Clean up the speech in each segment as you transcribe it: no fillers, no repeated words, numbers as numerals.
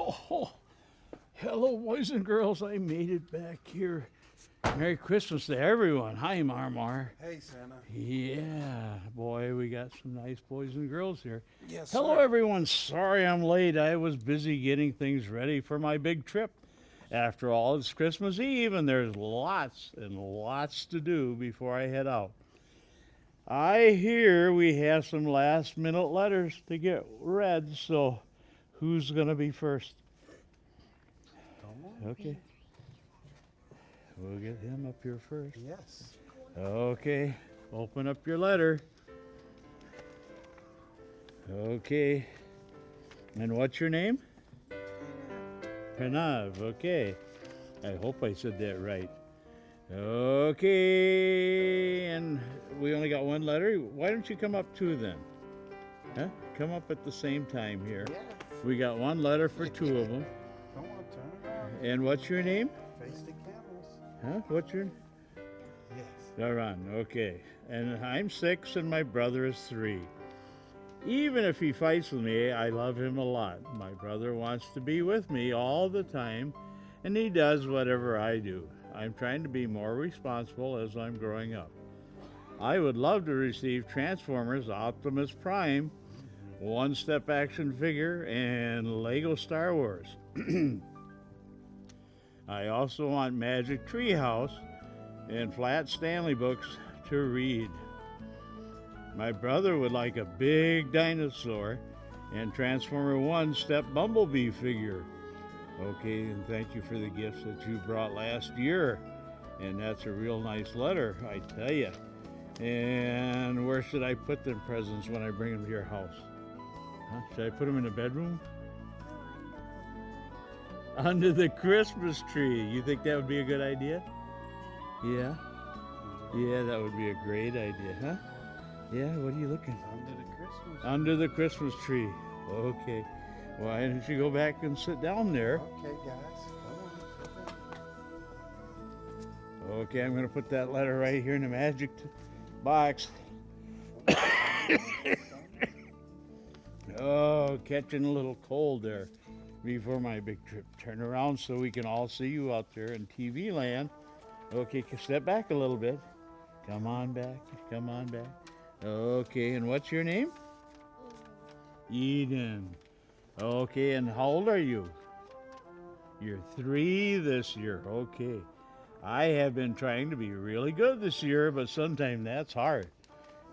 Oh, hello, boys and girls. I made it back here. Merry Christmas to everyone. Hi, Marmar. Hey, Santa. Yeah, boy, we got some nice boys and girls here. Yes, Hello, sir. everyone. Sorry I'm late. I was busy getting things ready for my big trip. After all, it's Christmas Eve, and there's lots and lots to do before I head out. I hear we have some last minute letters to get read, so who's going to be first? Okay. We'll get him up here first. Yes. Okay. Open up your letter. Okay. And what's your name? Pranav. Okay. I hope I said that right. Okay. And we only got one letter. Why don't you come up two then? Huh? Come up at the same time here. Yeah. We got one letter for two of them. Come on, turn around. And what's your name? Face the cameras. Huh? What's your Yes. Turron, okay. And I'm 6 and my brother is 3. Even if he fights with me, I love him a lot. My brother wants to be with me all the time, and he does whatever I do. I'm trying to be more responsible as I'm growing up. I would love to receive Transformers Optimus Prime, One Step action figure, and Lego Star Wars. I also want Magic Treehouse and Flat Stanley books to read. My brother would like a big dinosaur and Transformer One Step Bumblebee figure. Okay, and thank you for the gifts that you brought last year. And that's a real nice letter, I tell you. And where should I put them presents when I bring them to your house? Huh? Should I put them in the bedroom? Under the Christmas tree. You think that would be a good idea? Yeah? Yeah, that would be a great idea, huh? Yeah, what are you looking? Under the Christmas. Under the Christmas tree. Okay. Why don't you go back and sit down there? Okay, guys. Come on. Okay, I'm going to put that letter right here in the magic box. Oh, catching a little cold there before my big trip. Turn around so we can all see you out there in TV land. Okay, step back a little bit. Come on back. Come on back. Okay, and what's your name? Eden. Okay, and how old are you? You're 3 this year. Okay. I have been trying to be really good this year, but sometimes that's hard.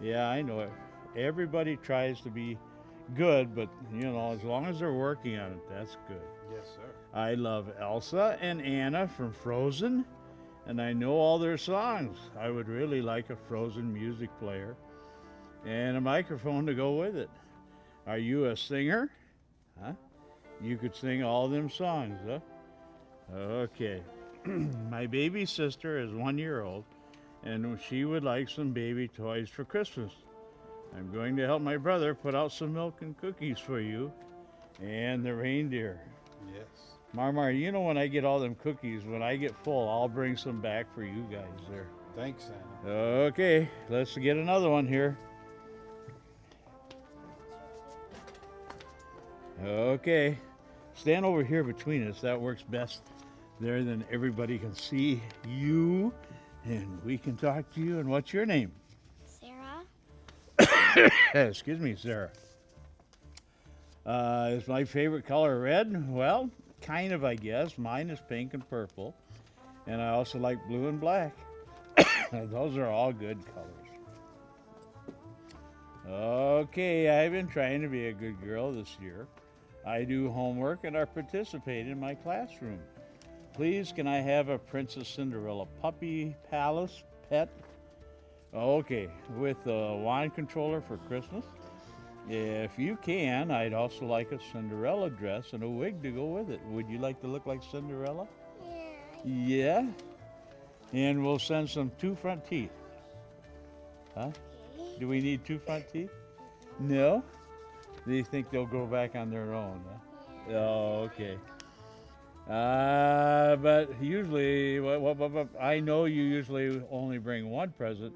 Yeah, I know it. Everybody tries to be good, but as long as they're working on it, that's good. Yes, sir. I love Elsa and Anna from Frozen, and I know all their songs. I would really like a Frozen music player and a microphone to go with it. Are you a singer? Huh? You could sing all them songs, huh? Okay. My baby sister is 1 year old, and she would like some baby toys for Christmas. I'm going to help my brother put out some milk and cookies for you and the reindeer. Yes. Marmar, when I get all them cookies, when I get full, I'll bring some back for you guys there. Thanks, Santa. Okay, let's get another one here. Okay, stand over here between us. That works best there, then everybody can see you and we can talk to you. And what's your name? Sarah. Excuse me, Sarah. Is my favorite color red? Well, kind of, I guess. Mine is pink and purple. And I also like blue and black. Those are all good colors. Okay, I've been trying to be a good girl this year. I do homework and I participate in my classroom. Please, can I have a Princess Cinderella puppy palace pet? Okay, with a wand controller for Christmas. If you can, I'd also like a Cinderella dress and a wig to go with it. Would you like to look like Cinderella? Yeah. Yeah? And we'll send some 2 front teeth. Huh? Okay. Do we need 2 front teeth? No? Do you think they'll go back on their own? Huh? Yeah. Oh, okay. But usually, I know you usually only bring 1 present,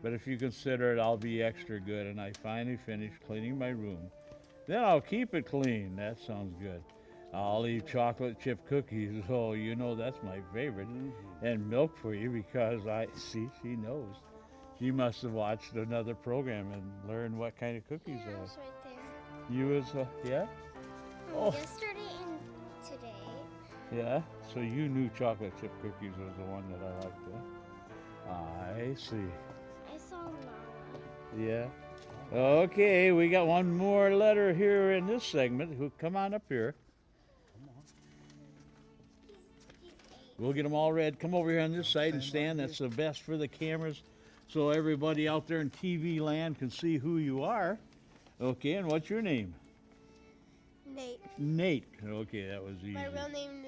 but if you consider it, I'll be extra good. And I finally finished cleaning my room. Then I'll keep it clean. That sounds good. I'll eat chocolate chip cookies. Oh, you know that's my favorite. And milk for you because she knows. She must have watched another program and learned what kind of cookies Yeah, are. it's right there. You was, yeah? Oh. Yesterday and today. Yeah? So you knew chocolate chip cookies was the one that I liked, huh? I see. I saw Mama. Yeah. Okay, we got one more letter here in this segment. Come on up here. He's 8. We'll get them all read. Come over here on this side and stand. That's the best for the cameras so everybody out there in TV land can see who you are. Okay, and what's your name? Nate. Nate. Okay, that was easy. My real name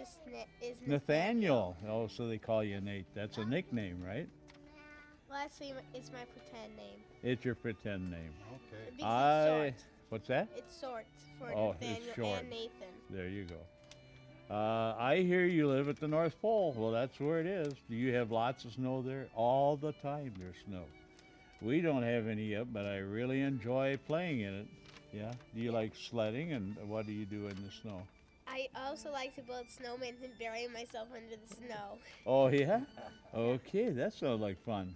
is Nathaniel. Oh, so they call you Nate. That's a nickname, right? Well, actually, it's my pretend name. It's your pretend name. Okay. Because it's short. What's that? It's short for Oh, it's Nathaniel short. and Nathan. There you go. I hear you live at the North Pole. Well, that's where it is. Do you have lots of snow there? All the time there's snow. We don't have any yet, but I really enjoy playing in it. Yeah? Do you like sledding, and what do you do in the snow? I also like to build snowmen and bury myself under the snow. Oh, yeah? Okay, that sounds like fun.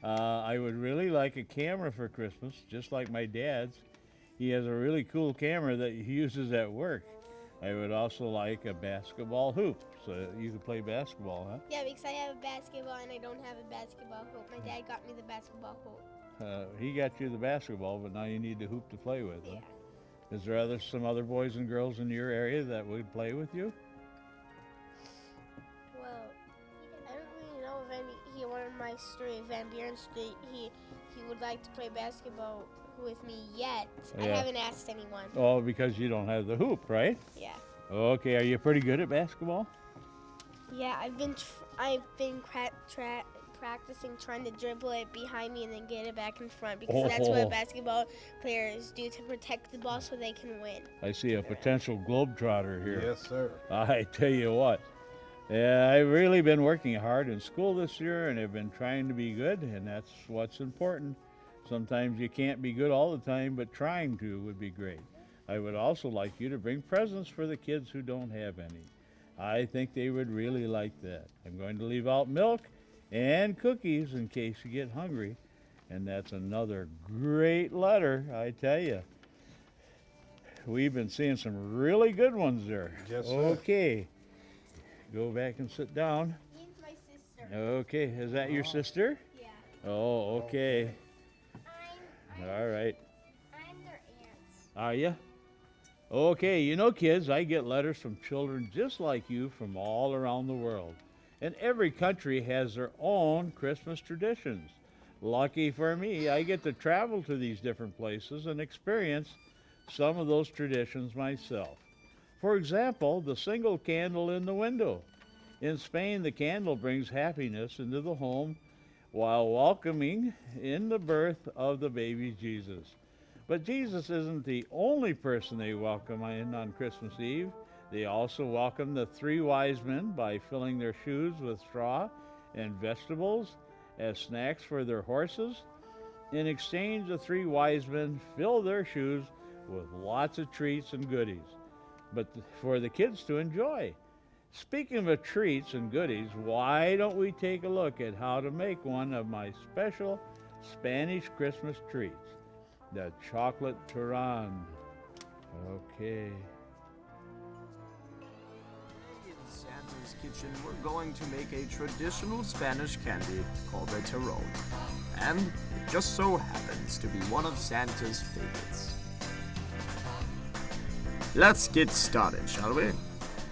I would really like a camera for Christmas, just like my dad's. He has a really cool camera that he uses at work. I would also like a basketball hoop, so you can play basketball, huh? Yeah, because I have a basketball and I don't have a basketball hoop. My dad got me the basketball hoop. He got you the basketball, but now you need the hoop to play with. Huh? Yeah. Is there some other boys and girls in your area that would play with you? Well, I don't really know of any. One of my street, Van Buren Street, he would like to play basketball with me yet. I Yeah. haven't asked anyone. Oh, because you don't have the hoop, right? Yeah. Okay, are you pretty good at basketball? Yeah, I've been practicing trying to dribble it behind me and then get it back in front because that's Oh. what basketball players do to protect the ball so they can win. I see a potential globetrotter here. Yes, sir. I tell you what, I've really been working hard in school this year and I've been trying to be good, and that's what's important. Sometimes you can't be good all the time, but trying to would be great. I would also like you to bring presents for the kids who don't have any. I think they would really like that. I'm going to leave out milk and cookies in case you get hungry. And that's another great letter, I tell you. We've been seeing some really good ones there. Yes, sir. Okay. Go back and sit down. He's my sister. Okay, is that your sister? Yeah. Oh, okay. All right. I'm their aunts. Are you? Okay, you know, kids, I get letters from children just like you from all around the world. And every country has their own Christmas traditions. Lucky for me, I get to travel to these different places and experience some of those traditions myself. For example, the single candle in the window. In Spain, the candle brings happiness into the home while welcoming in the birth of the baby Jesus. But Jesus isn't the only person they welcome in on Christmas Eve. They also welcome the 3 wise men by filling their shoes with straw and vegetables as snacks for their horses. In exchange, the 3 wise men fill their shoes with lots of treats and goodies, but for the kids to enjoy. Speaking of treats and goodies, why don't we take a look at how to make one of my special Spanish Christmas treats, the chocolate turrón. Okay. In Santa's kitchen, we're going to make a traditional Spanish candy called a turrón. And it just so happens to be one of Santa's favorites. Let's get started, shall we?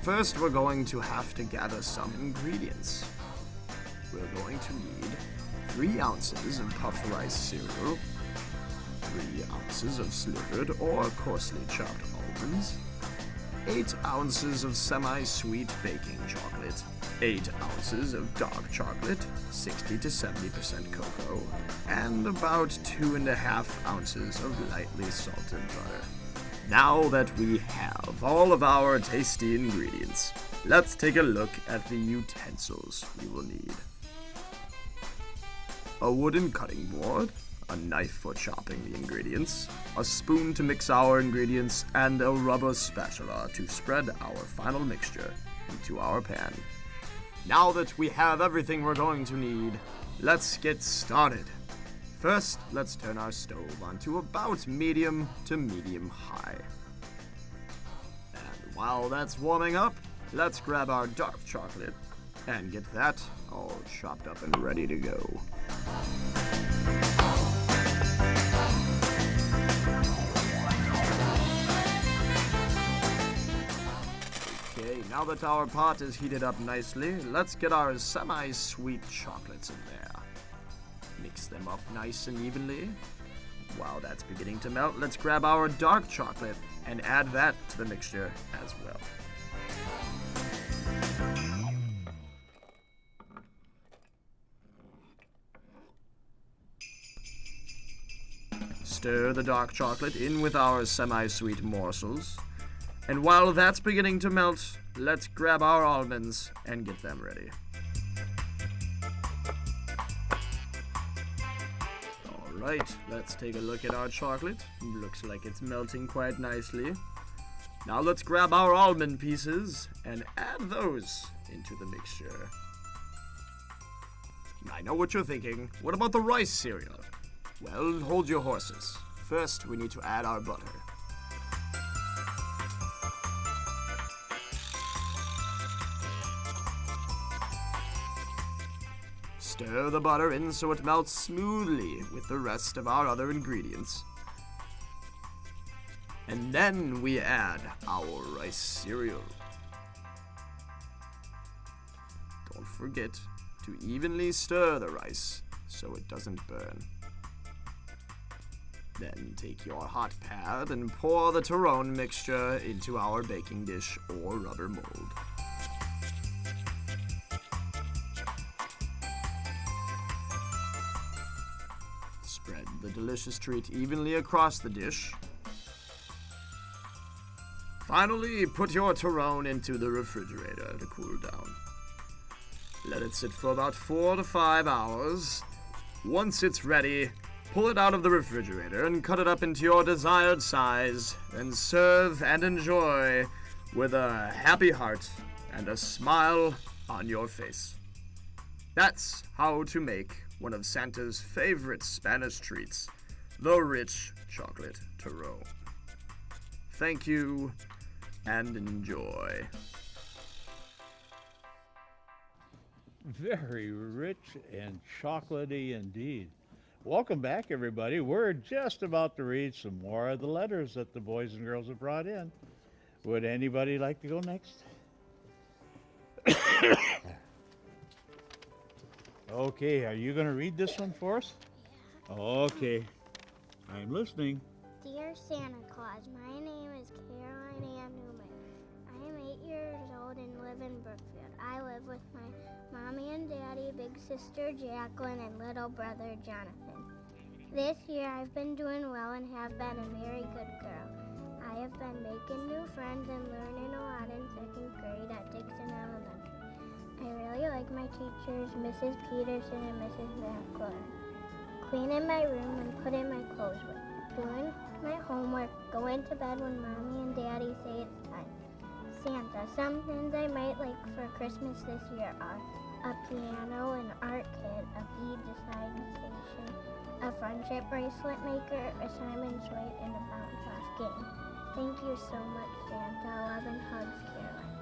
First, we're going to have to gather some ingredients. We're going to need 3 ounces of puffed rice cereal, 3 ounces of slivered or coarsely chopped almonds, 8 ounces of semi-sweet baking chocolate, 8 ounces of dark chocolate, 60 to 70% cocoa, and about 2.5 ounces of lightly salted butter. Now that we have all of our tasty ingredients, let's take a look at the utensils we will need. A wooden cutting board, a knife for chopping the ingredients, a spoon to mix our ingredients, and a rubber spatula to spread our final mixture into our pan. Now that we have everything we're going to need, let's get started. First, let's turn our stove onto about medium to medium high. And while that's warming up, let's grab our dark chocolate and get that all chopped up and ready to go. Okay, now that our pot is heated up nicely, let's get our semi-sweet chocolates in there. Mix them up nice and evenly. While that's beginning to melt, let's grab our dark chocolate and add that to the mixture as well. Stir the dark chocolate in with our semi-sweet morsels. And while that's beginning to melt, let's grab our almonds and get them ready. Alright, let's take a look at our chocolate. Looks like it's melting quite nicely. Now let's grab our almond pieces and add those into the mixture. I know what you're thinking. What about the rice cereal? Well, hold your horses. First, we need to add our butter. Stir the butter in so it melts smoothly with the rest of our other ingredients. And then we add our rice cereal. Don't forget to evenly stir the rice so it doesn't burn. Then take your hot pad and pour the turrón mixture into our baking dish or rubber mold. Spread the delicious treat evenly across the dish. Finally, put your turrón into the refrigerator to cool down. Let it sit for about 4 to 5 hours. Once it's ready, pull it out of the refrigerator and cut it up into your desired size, and serve and enjoy with a happy heart and a smile on your face. That's how to make one of Santa's favorite Spanish treats, the rich chocolate turrón. Thank you and enjoy. Very rich and chocolatey indeed. Welcome back, everybody. We're just about to read some more of the letters that the boys and girls have brought in. Would anybody like to go next? Okay, are you going to read this one for us? Okay, I'm listening. Dear Santa Claus, my name is Caroline Ann Newman. I am 8 years old and live in Brookfield. I live with my mommy and daddy, big sister Jacqueline, and little brother Jonathan. This year I've been doing well and have been a very good girl. I have been making new friends and learning a lot in 2nd grade at Dixon Elementary. I really like my teachers, Mrs. Peterson and Mrs. McClure. Cleaning my room and putting my clothes away. Doing my homework, going to bed when mommy and daddy say it's time. Santa, some things I might like for Christmas this year are a piano, an art kit, a bead citation, a friendship bracelet maker, a Simon's weight, and a bounce-off game. Thank you so much, Santa. Love and hugs, Caroline.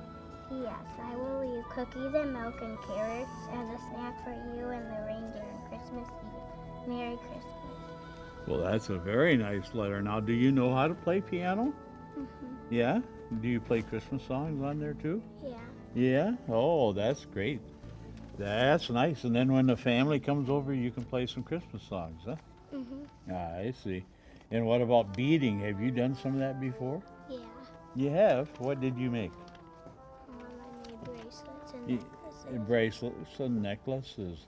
P.S. I will leave cookies and milk and carrots as a snack for you and the reindeer on Christmas Eve. Merry Christmas. Well, that's a very nice letter. Now, do you know how to play piano? Mm-hmm. Yeah? Do you play Christmas songs on there too? Yeah. Yeah? Oh, that's great. That's nice. And then when the family comes over, you can play some Christmas songs, huh? Mm-hmm. I see. And what about beading? Have you done some of that before? Yeah. You have? What did you make? I made bracelets and Y- necklaces. Bracelets and necklaces.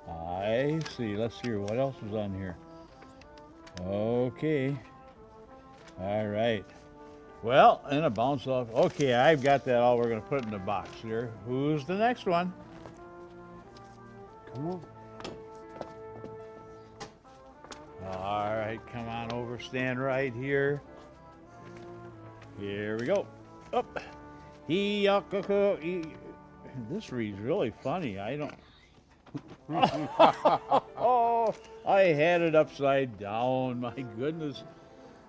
I see. Let's hear what else was on here. Okay. All right. Well, and a bounce off. Okay, I've got that all. We're going to put it in the box here. Who's the next one? Come on. All right, come on over, stand right here. Here we go. Up. This reads really funny. I don't. Oh, I had it upside down. My goodness.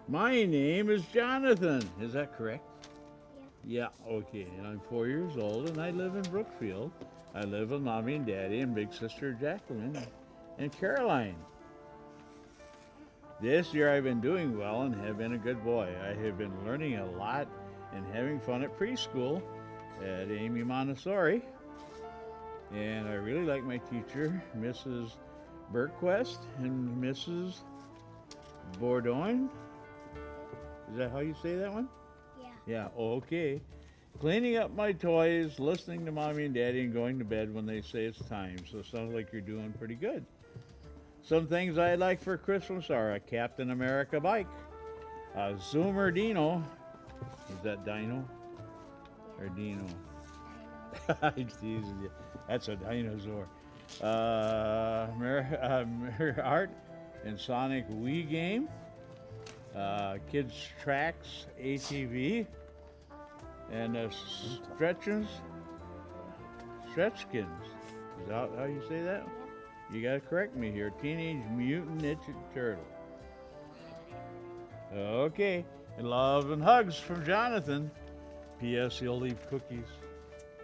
My name is Jonathan. Is that correct? Yeah. Yeah, okay. And I'm 4 years old and I live in Brookfield. I live with Mommy and Daddy and big sister Jacqueline and Caroline. This year I've been doing well and have been a good boy. I have been learning a lot and having fun at preschool at Amy Montessori. And I really like my teacher, Mrs. Burquest and Mrs. Bourdoin. Is that how you say that one? Yeah. Yeah, okay. Cleaning up my toys, listening to Mommy and Daddy, and going to bed when they say it's time. So it sounds like you're doing pretty good. Some things I'd like for Christmas are a Captain America bike, a Zoomer Dino. Is that Dino? Or Dino? I'm teasing you. That's a dinosaur. Art and Sonic Wii game. Kids Tracks ATV. And Stretchkins. Is that how you say that? You gotta correct me here. Teenage Mutant Ninja Turtle. Okay. And love and hugs from Jonathan. P.S. He'll leave cookies.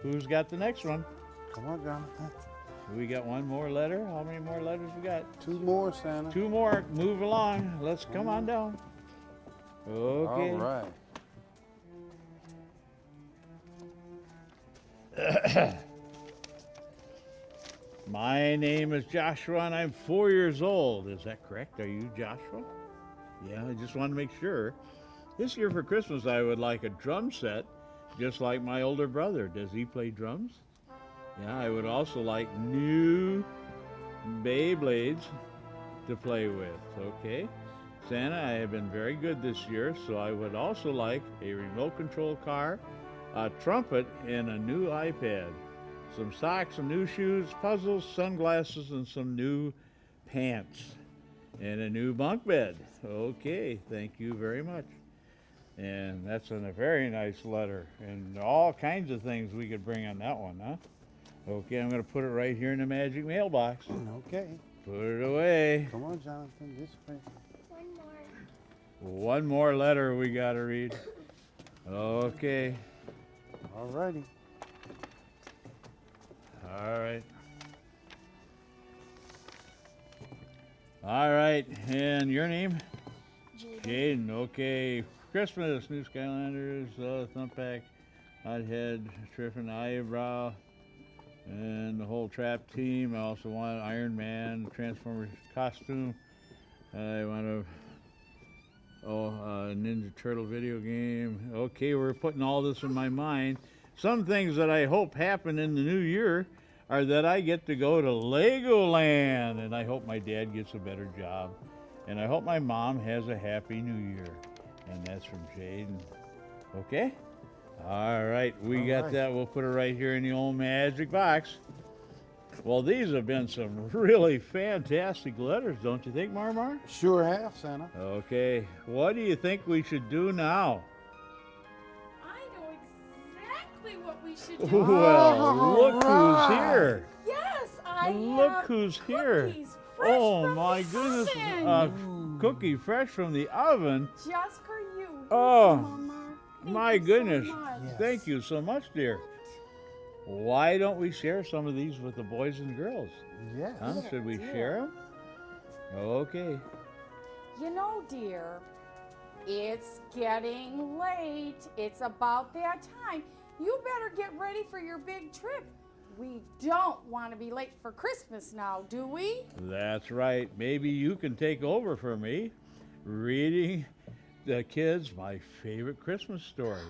Who's got the next one? Come on, Jonathan. We got one more letter. How many more letters we got? 2 more, Santa. 2 more. Move along. Let's come on down. Okay. All right. My name is Joshua and I'm 4 years old. Is that correct? Are you Joshua? Yeah, I just want to make sure. This year for Christmas I would like a drum set, just like my older brother. Does he play drums? Yeah, I would also like new Beyblades to play with. Okay. Santa, I have been very good this year, so I would also like a remote control car, a trumpet, and a new iPad. Some socks, some new shoes, puzzles, sunglasses, and some new pants. And a new bunk bed. Okay, thank you very much. And that's in a very nice letter. And all kinds of things we could bring on that one, huh? Okay, I'm going to put it right here in the magic mailbox. Okay. Put it away. Come on, Jonathan. This way. One more. One more letter we got to read. Okay. All righty. All right. All right, and your name? Jaden. Okay. Christmas, New Skylanders, Thumbpack, Hothead, Triffin, Eyebrow, and the whole Trap team. I also want Iron Man, Transformers costume. I want a Ninja Turtle video game. Okay, we're putting all this in my mind. Some things that I hope happen in the new year are that I get to go to Legoland, and I hope my dad gets a better job, and I hope my mom has a happy new year. And that's from Jaden. Okay? All right, we got that. We'll put it right here in the old magic box. Well, these have been some really fantastic letters, don't you think, Marmar? Sure have, Santa. Okay, what do you think we should do now? I know exactly what we should do. Well, look who's here. Yes, I Look have who's here. cookies fresh Oh from my the goodness, oven. cookie fresh from the oven. Just for you. Oh, Mama. Thank my you so goodness. much. Yes. Thank you so much, dear. Why don't we share some of these with the boys and girls? Yes. Huh? Good Should we idea. share them? Okay. You know, dear, it's getting late. It's about that time. You better get ready for your big trip. We don't want to be late for Christmas now, do we? That's right. Maybe you can take over for me, reading the kids my favorite Christmas story.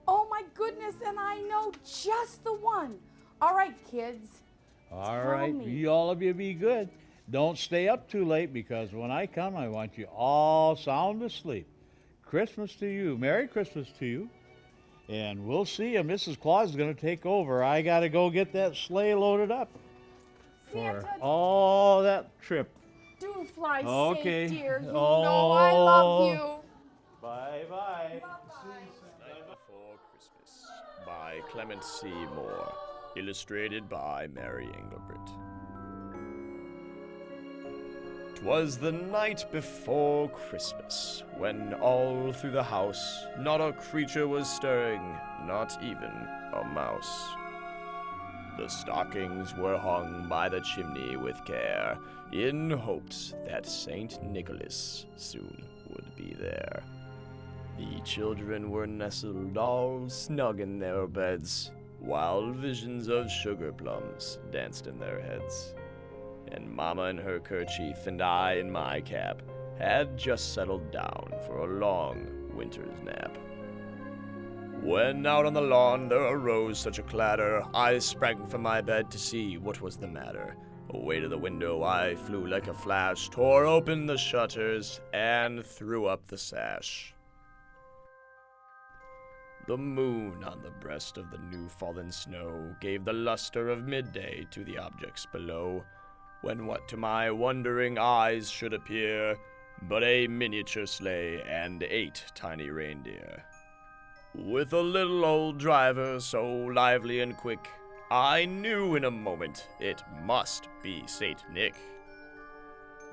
Oh my goodness, and I know just the one. All right, kids. All Tell right, me. you all of you be good. Don't stay up too late because when I come, I want you all sound asleep. Christmas to you. Merry Christmas to you. And we'll see you. Mrs. Claus is going to take over. I got to go get that sleigh loaded up for Santa, all that trip. do You fly Okay. safe, dear. You know I love you. Bye-bye. Night Before Christmas by Clement C. Moore. Illustrated by Mary Engelbert. 'Twas the night before Christmas, when all through the house not a creature was stirring, not even a mouse. The stockings were hung by the chimney with care, in hopes that Saint Nicholas soon would be there. The children were nestled all snug in their beds, while visions of sugar plums danced in their heads. And Mama in her kerchief and I in my cap had just settled down for a long winter's nap. When out on the lawn there arose such a clatter, I sprang from my bed to see what was the matter. Away to the window I flew like a flash, tore open the shutters, and threw up the sash. The moon on the breast of the new-fallen snow gave the luster of midday to the objects below, when what to my wondering eyes should appear but a miniature sleigh and 8 tiny reindeer. With a little old driver so lively and quick, I knew in a moment it must be Saint Nick.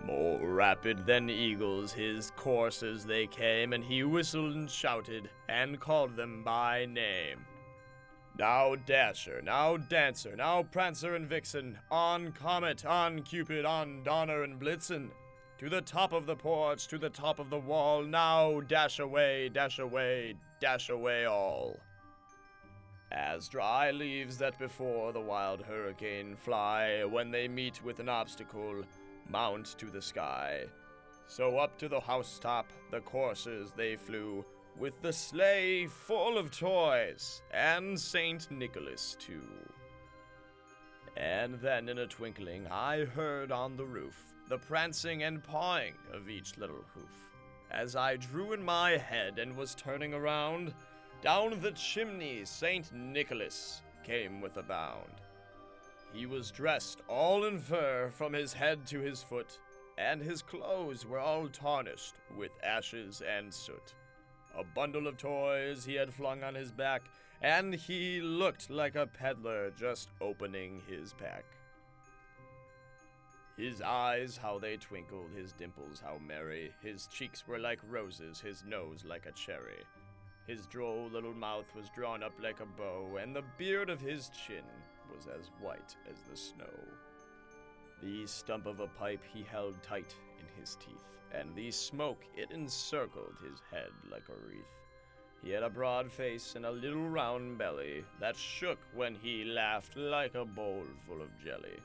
More rapid than eagles his coursers they came, and he whistled and shouted and called them by name. Now Dasher, now Dancer, now Prancer and Vixen, on Comet, on Cupid, on Donner and Blitzen, to the top of the porch, to the top of the wall, now dash away, dash away, dash away all. As dry leaves that before the wild hurricane fly, when they meet with an obstacle, mount to the sky, so up to the housetop the coursers they flew, with the sleigh full of toys, and Saint Nicholas too. And then in a twinkling I heard on the roof the prancing and pawing of each little hoof. As I drew in my head and was turning around, down the chimney Saint Nicholas came with a bound. He was dressed all in fur from his head to his foot, and his clothes were all tarnished with ashes and soot. A bundle of toys he had flung on his back, and he looked like a peddler just opening his pack. His eyes, how they twinkled, his dimples, how merry, his cheeks were like roses, his nose like a cherry. His droll little mouth was drawn up like a bow, and the beard of his chin was as white as the snow. The stump of a pipe he held tight in his teeth, and the smoke it encircled his head like a wreath. He had a broad face and a little round belly that shook when he laughed like a bowl full of jelly.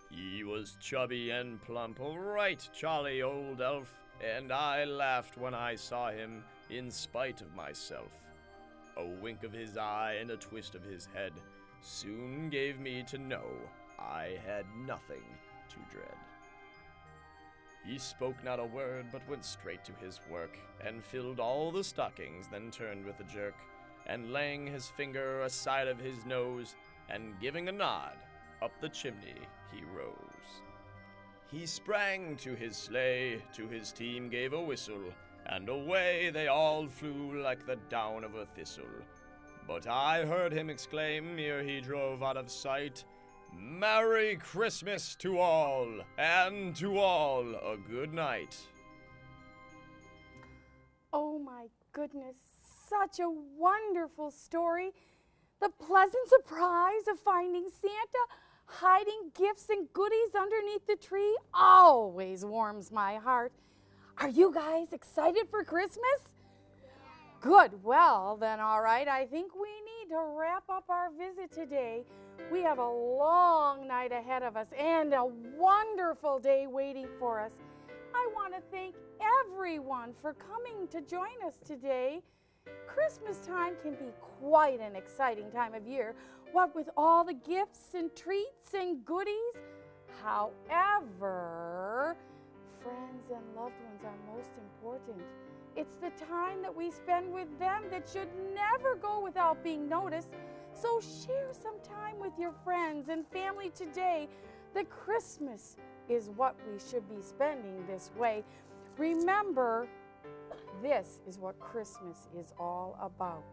He was chubby and plump, a right jolly old elf, and I laughed when I saw him in spite of myself. A wink of his eye and a twist of his head soon gave me to know I had nothing to dread. He spoke not a word, but went straight to his work, and filled all the stockings, then turned with a jerk, and laying his finger aside of his nose, and giving a nod, up the chimney he rose. He sprang to his sleigh, to his team gave a whistle, and away they all flew like the down of a thistle. But I heard him exclaim, ere he drove out of sight, "Merry Christmas to all, and to all a good night." Oh my goodness, such a wonderful story. The pleasant surprise of finding Santa hiding gifts and goodies underneath the tree always warms my heart. Are you guys excited for Christmas? Good. Well, then, all right, I think we need to wrap up our visit today. We have a long night ahead of us and a wonderful day waiting for us. I want to thank everyone for coming to join us today. Christmas time can be quite an exciting time of year, what with all the gifts and treats and goodies. However, friends and loved ones are most important. It's the time that we spend with them that should never go without being noticed. So share some time with your friends and family today. The Christmas is what we should be spending this way. Remember, this is what Christmas is all about.